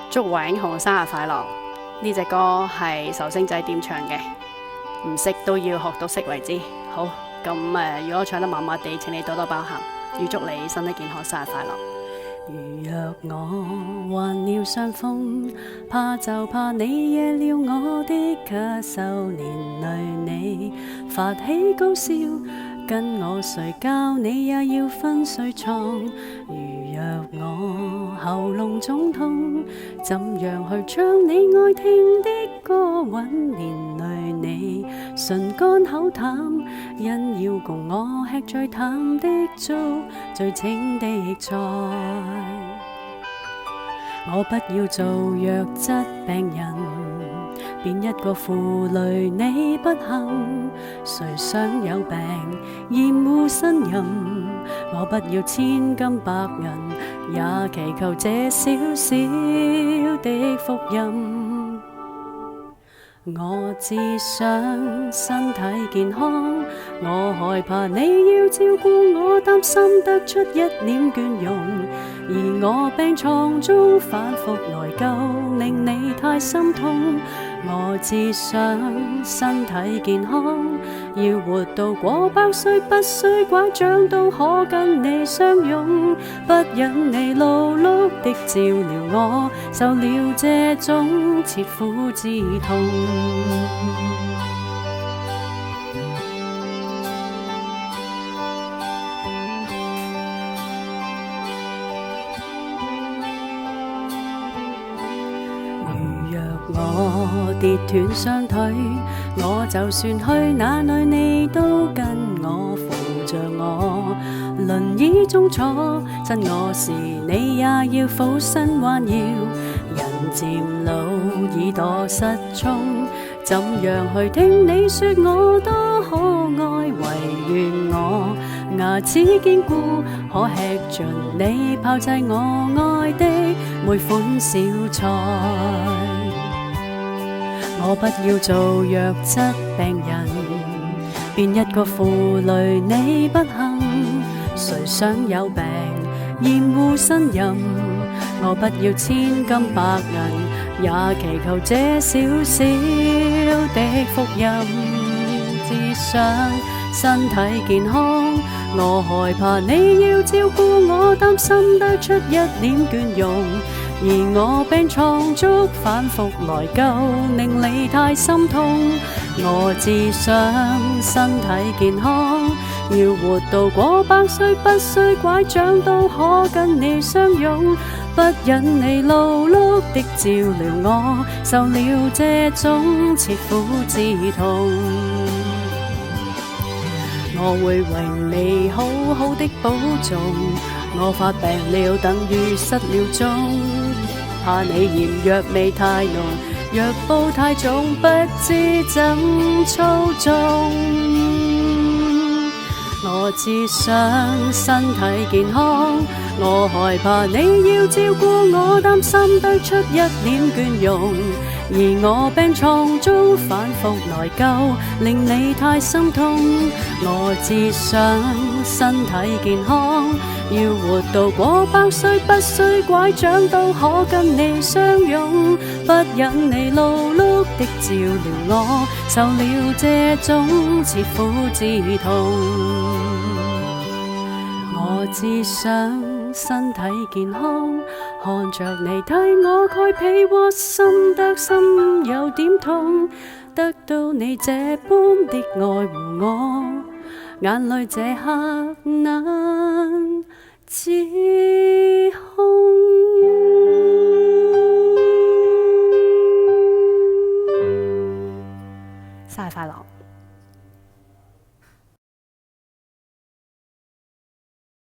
祝偉雄生日快樂！呢隻歌係壽星仔點唱嘅，唔識都要學到識為之。好，咁如果唱得麻麻地，請你多多包涵。預祝你身體健康，生日快樂！如若我患了傷風，怕就怕你惹了我的咳嗽，連累你發起高燒，跟我睡覺你也要分睡床。如若我喉嚨腫痛，怎樣去唱你愛聽的歌韻，連累你唇乾口淡，因要共我吃最淡的粥，最清的菜。我不要做弱質病人，變一個負累你不幸。誰想有病厭惡呻吟？我不要千金百銀，也祈求這小小的福音。我只想身體健康，我害怕你要照顧我，擔心得出一臉倦容，而我病床中反覆內疚，令你太心痛。我只想身體健康，要活到過百歲，不需拐杖都可跟你相擁，不忍你勞碌的照料我，受了這種切膚之痛。我跌斷雙腿，我就算去哪裏，你都跟我扶着我。輪椅中坐，親我時你也要俯身彎腰。人漸老，耳朵失聰，怎樣去聽你說我多可愛？唯願我牙齒堅固，可吃盡你炮製我愛的每款小菜。我不要做弱質病人，變一個負累你不幸。誰想有病厭惡呻吟？我不要千金百銀，也祈求這小小的福音。只想身體健康，我害怕你要照顧我，擔心得出一臉倦容，而我病床足反覆內疚，令你太心痛。我只想身體健康，要活到過百歲，不需拐杖都可跟你相擁，不忍你勞碌的照料我，受了這種切膚之痛。我會為你好好的保重，我發病了等於失了蹤，怕你嫌藥味太濃，藥煲太重，不知怎操縱。我只想身體健康，我害怕你要照顧我，擔心得出一臉倦容，而我病床中反覆內疚，令你太心痛。我只想身體健康，要活到過百歲，不需拐杖都可跟你相擁，不忍你勞碌的照料我，受了這種切膚之痛。我只想身體健康，看着你替我蓋被窩，心得心有點痛，得到你這般的愛護我，眼淚這刻難自控。生日快樂！